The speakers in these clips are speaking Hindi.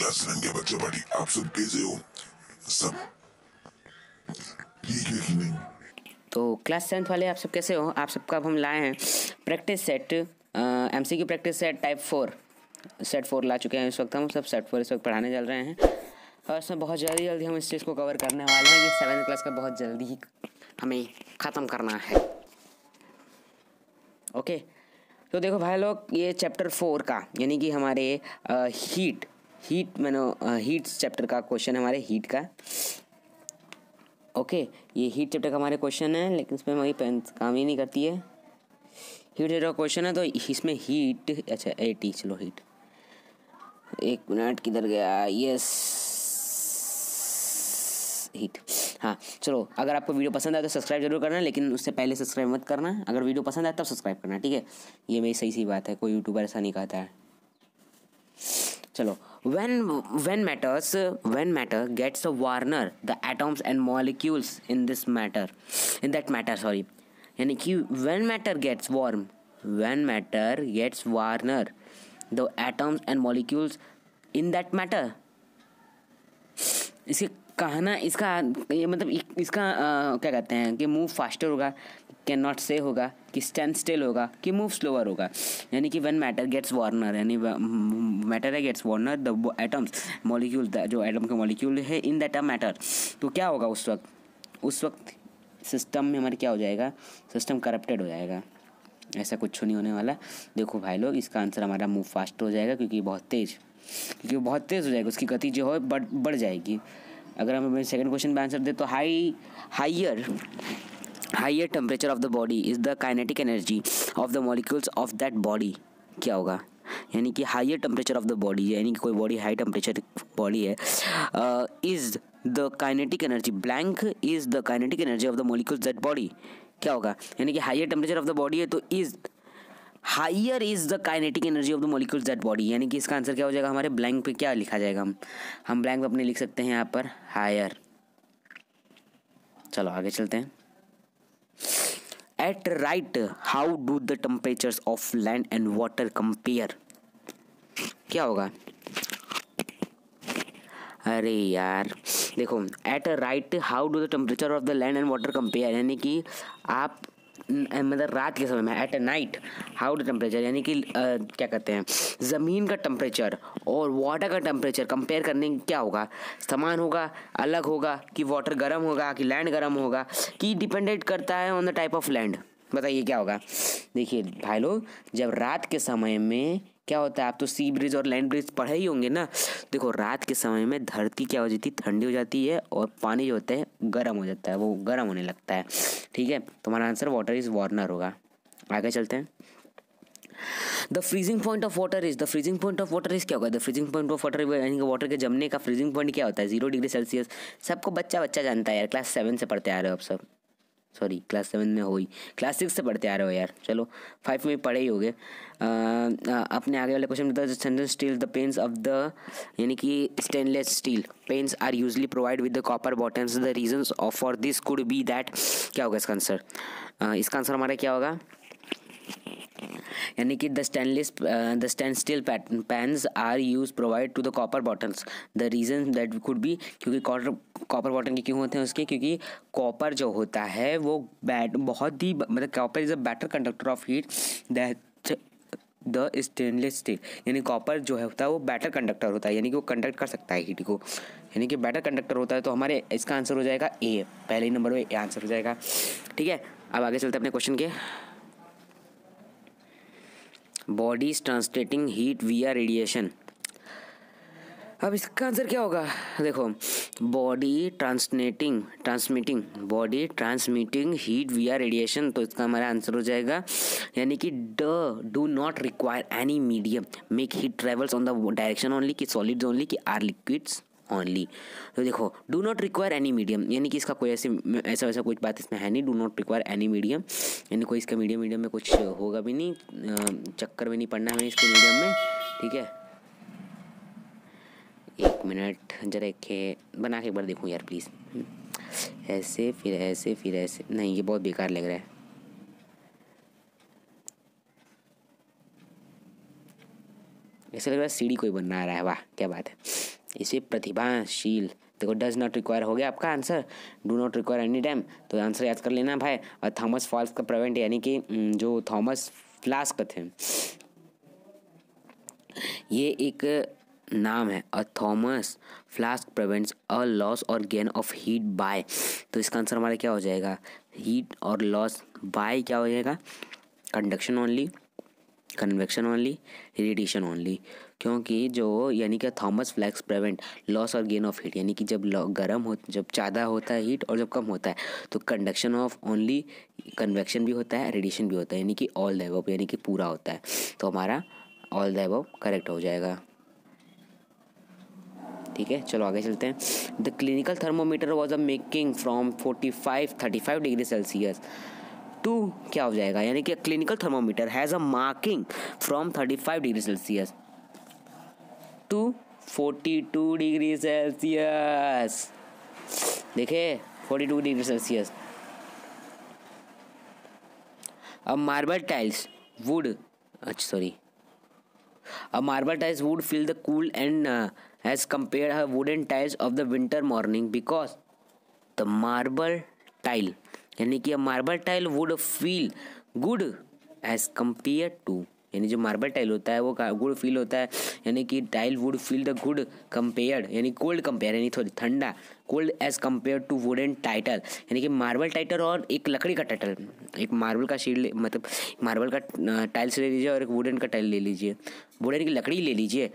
क्लास 7 के बच्चों पार्टी, आप सब कैसे हो? सब ठीक है कि नहीं? तो क्लास 7 वाले आप सब कैसे हो? आप सबका अब हम लाए हैं practice set, MCQ practice set type 4, set 4 ला चुके हैं इस वक्त। हम सब सेट 4 इस वक्त पढ़ाने चल रहे हैं और इसमें बहुत जल्दी हम इस चीज़ को कवर करने वाले हैं। ये 7th क्लास का बहुत जल्दी ही हमें ख़त्म करना है। ओके, तो देखो भाई लोग, ये चैप्टर 4 का यानी कि हमारे हीट चैप्टर का क्वेश्चन है, हमारे हीट का। ओके, ये हीट चैप्टर का हमारे क्वेश्चन है, लेकिन इसमें हमारी पेन काम ही नहीं करती है। हीट चैप्टर का क्वेश्चन है तो इसमें हीट, अच्छा 80, चलो हीट, 1 मिनट किधर गया, यस हीट। हाँ चलो, अगर आपको वीडियो पसंद आए तो सब्सक्राइब जरूर करना, लेकिन उससे पहले सब्सक्राइब मत करना। अगर वीडियो पसंद आए तब सब्सक्राइब करना, ठीक है? ये मेरी सही बात है, कोई यूट्यूबर ऐसा नहीं कहता है। चलो, when matter gets a warner, the atoms and molecules in that matter, sorry, यानी कि when matter gets warner, the atoms and molecules in that matter, इसे कहना, इसका ये मतलब इसका क्या कहते हैं कि मूव फास्टर होगा, कैन नॉट से होगा, कि स्टैंड स्टिल होगा, कि मूव स्लोअर होगा। यानी कि व्हेन मैटर गेट्स वार्नर, यानी matter gets warmer the atoms molecule, जो एटम के मॉलिक्यूल है इन दैट मैटर, तो क्या होगा उस वक्त सिस्टम में हमारे क्या हो जाएगा, सिस्टम करप्टेड हो जाएगा। ऐसा कुछ नहीं होने वाला। देखो भाई लोग, इसका आंसर हमारा मूव फास्ट हो जाएगा, क्योंकि बहुत तेज़ हो जाएगा, उसकी गति जो है बढ़ जाएगी। अगर हम अपने सेकंड क्वेश्चन में आंसर दे तो higher temperature of the body is the kinetic energy of the molecules of that body, क्या होगा? यानी कि higher temperature of the body, यानी कि कोई बॉडी हाई टेम्परेचर बॉडी है, is the kinetic energy blank is the kinetic energy of the molecules that body, क्या होगा? यानी कि higher temperature of the body है तो higher is the kinetic energy of the molecules that body, यानी कि इसका आंसर क्या हो जाएगा? हमारे ब्लैंक पे क्या लिखा जाएगा? हम ब्लैंक पे अपने लिख सकते हैं यहाँ पर हायर। चलो आगे चलते हैं। At right, how do the temperatures of land and water compare, क्या होगा? अरे यार देखो, at right how do the temperature of the land and water compare, यानी कि आप मतलब रात के समय में, at night how the temperature, यानी कि क्या कहते हैं, ज़मीन का टेम्परेचर और वाटर का टेम्परेचर कंपेयर करने की क्या होगा? समान होगा, अलग होगा, कि वाटर गर्म होगा, कि लैंड गर्म होगा, कि डिपेंडेंट करता है on the type of land? बताइए क्या होगा? देखिए भाई लोग, जब रात के समय में क्या होता है, आप तो सी ब्रिज और लैंड ब्रिज पढ़े ही होंगे ना। देखो, रात के समय में धरती क्या हो जाती है, ठंडी हो जाती है, और पानी जो होता है गर्म हो जाता है, वो गर्म होने लगता है, ठीक है? तो हमारा आंसर वाटर इज वार्नर होगा। आगे चलते हैं। The freezing point of water is क्या होगा? The freezing point of water यानी कि वाटर के जमने का फ्रीजिंग पॉइंट क्या होता है? 0 डिग्री सेल्सियस। सबको बच्चा जानता है यार, क्लास 7 से पढ़ते आ रहे हो आप सब। सॉरी, क्लास 7 में हो ही, क्लास 6 से पढ़ते आ रहे हो यार। चलो 5 में पढ़े ही होगे। अपने आगे वाले क्वेश्चन में stainless steel the pans of the, यानी कि stainless steel pans are usually provided with the copper bottoms, the reasons of for this could be that, क्या होगा इसका आंसर? इसका आंसर हमारा क्या होगा? यानी कि the stain steel pans are use provide to the copper bottoms, the reason that could be, क्योंकि कॉपर बॉटम के क्यों होते हैं उसके? क्योंकि कॉपर जो होता है वो बहुत ही मतलब copper is a better conductor of heat that the stainless steel, यानी कॉपर जो है होता है वो बेटर कंडक्टर होता है, यानी कि वो कंडक्ट कर सकता है हीट को, यानी कि बेटर कंडक्टर होता है। तो हमारे इसका आंसर हो जाएगा ए, पहले ही नंबर में ए आंसर हो जाएगा, ठीक है? अब आगे चलते हैं अपने क्वेश्चन के। बॉडीज ट्रांसलेटिंग हीट विया रेडिएशन, अब इसका आंसर क्या होगा? देखो, बॉडी ट्रांसमिटिंग हीट विया रेडिएशन, तो इसका हमारा आंसर हो जाएगा, यानी कि do not require any medium make heat travels on the direction only, कि सॉलिड्स ओनली, कि आर लिक्विड्स ओनली। तो देखो, do not require any medium, यानी कि इसका कोई ऐसा वैसा कुछ बात इसमें है नहीं। Do not require any medium, यानी कोई इसका मीडियम में कुछ होगा भी नहीं, चक्कर भी नहीं पड़ना हमें इसके मीडियम में, ठीक है? 1 मिनट जरा बना के एक बार देखूँ यार प्लीज़। ऐसे फिर ऐसे, नहीं ये बहुत बेकार लग रहा है। ऐसा लग रहा है सीढ़ी कोई बना रहा है, वाह क्या बात है। इसे प्रतिभाशील, देखो डज नॉट रिक्वायर हो गया आपका answer, do not require any time, तो आंसर याद कर लेना भाई। और थॉमस फ्लास्क का प्रेवेंट यानी कि जो थॉमस फ्लास्क थे, ये एक नाम है। A thermos flask prevents a loss और गेन ऑफ हीट बाय, तो इसका आंसर हमारा क्या हो जाएगा, हीट और लॉस बाय क्या हो जाएगा, conduction only, convection only, radiation only. क्योंकि जो यानी कि थॉमस फ्लैक्स प्रिवेंट लॉस और गेन ऑफ हीट, यानी कि जब गर्म हो, जब ज़्यादा होता है हीट और जब कम होता है तो कंडक्शन ऑफ ओनली, कन्वेक्शन भी होता है, रेडिएशन भी होता है, यानी कि ऑल द अबव, यानी कि पूरा होता है। तो हमारा ऑल द अबव करेक्ट हो जाएगा। ठीक है, चलो आगे चलते हैं। The clinical thermometer was a making from 35 degree Celsius to क्या हो जाएगा, यानी कि clinical thermometer has a marking from 35 degree Celsius टू 42 डिग्री सेल्सियस। देखिए 42 डिग्री सेल्सियस। अब मार्बल टाइल्स वुड, अच्छा sorry, a marble tiles would feel the cool and as compared her wooden tiles of the winter morning because the marble tile, यानी कि marble tile wood feel good as compare to, यानी जो मार्बल टाइल होता है वो गुड फील होता है, यानी कि tile wood feel the good compared, यानी कोल्ड कंपेयर, यानी थोड़ी ठंडा, cold as compare to wooden title, यानी कि मार्बल टाइटल और एक लकड़ी का टाइटल, एक मार्बल का शील्ड मतलब मार्बल का टाइल्स ले लीजिए और एक वुडन का टाइल ले लीजिए, वुडन की लकड़ी ले लीजिए।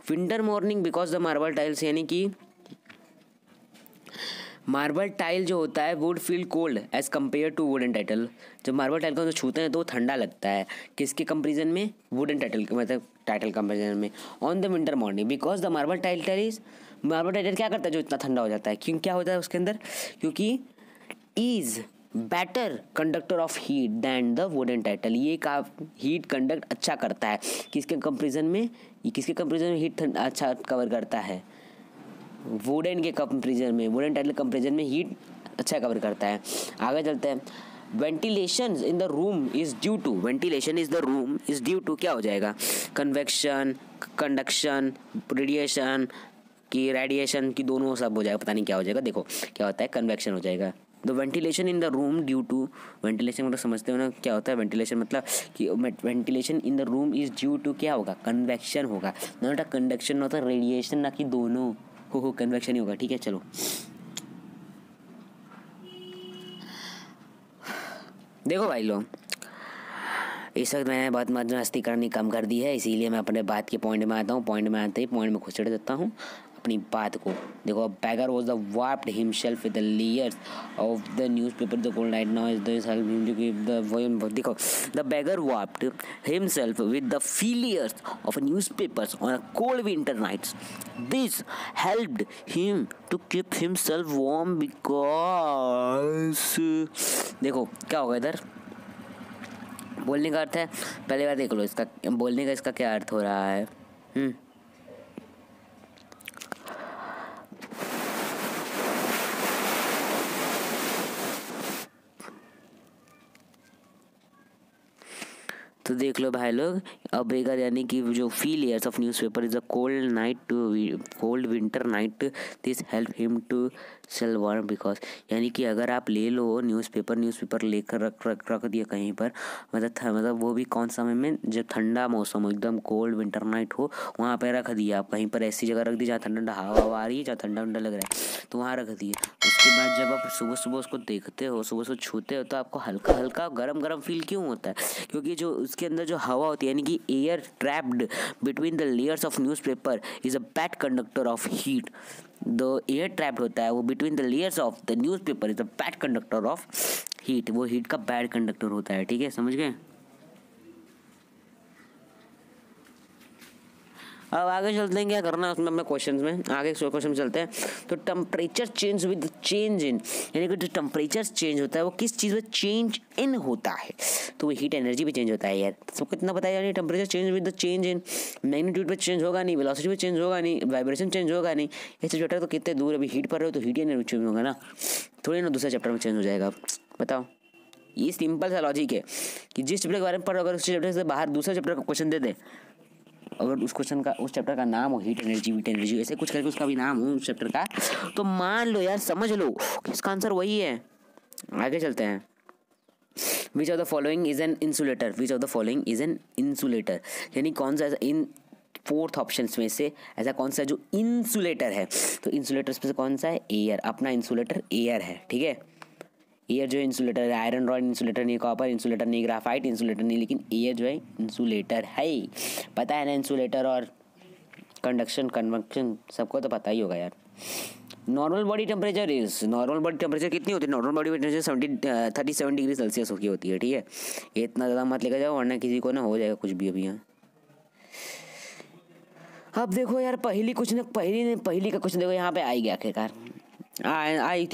Winter morning because the marble tiles, यानी कि मार्बल टाइल जो होता है wood feel cold as compare to wooden title, जब मार्बल टाइल को छूते हैं तो ठंडा लगता है, किसके कंपेरिजन में, वुडन टाइटल, मतलब टाइटल कंपेरिजन में, on the winter morning because the marble tile is, marble tile क्या करता है जो इतना ठंडा हो जाता है, क्यों क्या होता है उसके अंदर, क्योंकि is better conductor of heat than the wooden title, ये का हीट कंडक्ट अच्छा करता है, किसके कंपेरिजन में, किसके कंपेरिजन में हीट अच्छा कवर करता है, वुडन के कंपेरिजन में, वुडन टाइटल कंपेरिजन में हीट अच्छा कवर करता है। आगे चलते हैं। Ventilation in the room is due to, ventilation is the room is due to क्या हो जाएगा, कन्वेक्शन, कंडक्शन, रेडिएशन की, रेडिएशन की दोनों सब हो जाएगा, पता नहीं क्या हो जाएगा, देखो क्या होता है, कन्वेक्शन हो जाएगा। The ventilation in the room due to, ventilation मतलब समझते हो ना क्या होता है वेंटिलेशन, मतलब कि ventilation in the room is due to क्या होगा, कन्वेक्शन होगा, not a conduction, not a radiation, ना कि दोनों हो कन्वेक्शन ही होगा। ठीक है चलो, देखो भाई लोग, इस वक्त मैंने बहुत मस्ती करनी कम कर दी है, इसीलिए मैं अपने बात के पॉइंट में आता हूँ, पॉइंट में आते ही पॉइंट में घुसेड़ देता हूँ अपनी बात को। देखो, beggar was the warped himself with the layers of the newspaper the cold night now is this help him to keep the volume, देखो the beggar warped himself with the failures of newspapers on a cold winter nights, this helped him to keep himself warm because, देखो क्या होगा इधर, बोलने का अर्थ है, पहले बार देख लो इसका बोलने का, इसका क्या अर्थ हो रहा है। तो देख लो भाई लोग, अब बेगर यानी कि जो feel years of newspaper is a cold night to cold winter night, this help him to sell warm because, यानी कि अगर आप ले लो न्यूज़पेपर लेकर रख दिया कहीं पर, मतलब वो भी कौन सा समय में, जब ठंडा मौसम हो, एकदम कोल्ड विंटर नाइट हो, वहाँ पर रख दिया आप, कहीं पर ऐसी जगह रख दी जहाँ ठंडा हवा आ रही है, जहाँ ठंडा लग रहा है, तो वहाँ रख दिए। उसके बाद जब आप सुबह सुबह उसको देखते हो, सुबह सुबह छूते हो, तो आपको हल्का हल्का गरम फील क्यों होता है, क्योंकि जो उसके अंदर जो हवा होती है, यानी कि air trapped between the layers of newspaper is a bad conductor of heat, the air trapped होता है वो between the layers of the newspaper is a bad conductor of heat, वो हीट का बैड कंडक्टर होता है। ठीक है, समझ गए। अब आगे चलते हैं, क्या करना है उसमें अपने क्वेश्चंस में, आगे क्वेश्चन में चलते हैं। तो temperature change with change in, यानी कि जो टेम्परेचर चेंज होता है वो किस चीज़ में चेंज इन होता है, तो वो हीट एनर्जी भी चेंज होता है यार, सबको इतना पता है यानी temperature change with the change in, magnitude पे चेंज होगा नहीं, वेलोसिटी पे चेंज होगा नहीं, वाइब्रेशन चेंज होगा नहीं, ऐसे चैप्टर तो कितने दूर, अभी हीट पर रहे हो तो हीट एनर्जी चेंज होगा ना, थोड़ी ना दूसरे चैप्टर में चेंज हो जाएगा, बताओ। ये सिंपल सा लॉजिक है कि जिस चैप्टर के बारे में पढ़ो, अगर उस चैप्टर से बाहर दूसरे चैप्टर का क्वेश्चन दे दे अगर उस क्वेश्चन का उस चैप्टर का नाम हो हीट एनर्जी वीट एनर्जी ऐसे कुछ करके उसका भी नाम हो उस चैप्टर का, तो मान लो यार, समझ लो कि इसका आंसर वही है। आगे चलते हैं। विच of the following is an insulator, which of the following is an insulator, यानी कौन सा इन फोर्थ ऑप्शन में से ऐसा कौन सा जो इंसुलेटर है। तो इंसुलेटर्स में से कौन सा है, एयर, अपना इंसुलेटर एयर है, ठीक है। एयर जो है इंसुलेटर है, आयरन रॉड इंसुलेटर नहीं, कॉपर इंसुलेटर नहीं, ग्राफाइट इंसुलेटर नहीं, लेकिन एयर जो है इंसुलेटर है। पता है ना, इंसुलेटर और कंडक्शन कन्वेक्शन सबको तो पता ही होगा यार। Normal body temperature is, normal body temperature कितनी होती है, normal body temperature 37 degree Celsius की होती है, ठीक है। ये इतना ज़्यादा मत लेकर जाओ वरना किसी को ना हो जाएगा कुछ भी अभी यहाँ। अब देखो यार, पहली का क्वेश्चन देखो यहाँ पे आई गया आखिरकार।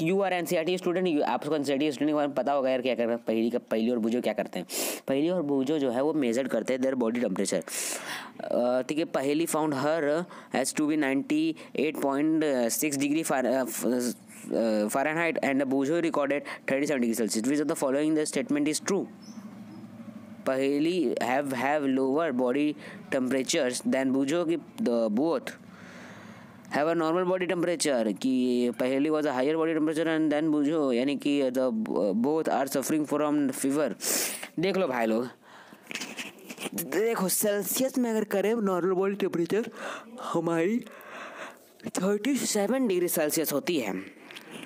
यू आर एनसीईआरटी स्टूडेंट, आपको एनसीईआरटी स्टूडेंट के बारे में पता होगा यार क्या करना है। पहली और बूझो क्या करते हैं, पहली और बूझो जो है वो मेजर करते हैं देयर बॉडी टेम्परेचर, ठीक है। Paheli found her has to be 98.6 degree Fahrenheit and Boojho recorded 37 degree Celsius. Which of the following the statement is true. Paheli have lower body temperatures than बूझो कि both have a normal body temperature, कि पहली was a higher body temperature and then बूझो यानी कि the both are suffering from fever। देख लो भाई लोग, देखो सेल्सियस में अगर करें नॉर्मल बॉडी टेम्परेचर हमारी 37 डिग्री सेल्सियस होती है,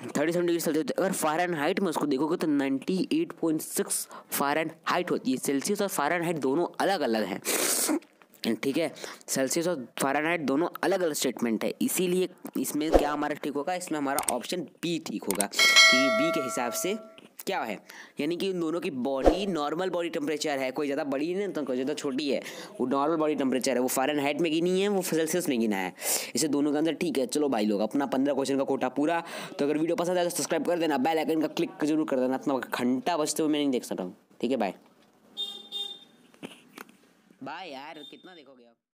37 डिग्री सेल्सियस। अगर फ़ारेनहाइट में उसको देखोगे तो 98.6 फ़ारेनहाइट होती है। सेल्सियस और फ़ारेनहाइट दोनों अलग अलग हैं, ठीक है। सेल्सियस और फ़ारेनहाइट दोनों अलग अलग स्टेटमेंट है, इसीलिए इसमें क्या हमारा ठीक होगा, इसमें हमारा ऑप्शन बी ठीक होगा कि बी के हिसाब से क्या है, यानी कि उन दोनों की बॉडी नॉर्मल बॉडी टेम्परेचर है, कोई ज़्यादा बड़ी नहीं तो कोई ज़्यादा छोटी है, वो नॉर्मल बॉडी टेम्परेचर है। वो फ़ारेनहाइट में गिनी है, वो सेल्सियस में गिना है, इसे दोनों का आंसर ठीक है। चलो भाई लोग, अपना 15 क्वेश्चन का कोटा पूरा। तो अगर वीडियो पसंद आए तो सब्सक्राइब कर देना, बेल आइकन का क्लिक जरूर कर देना, इतना घंटा बजते हुए मैं नहीं देख सकता हूँ, ठीक है। बाय बाय यार, कितना देखोगे आप।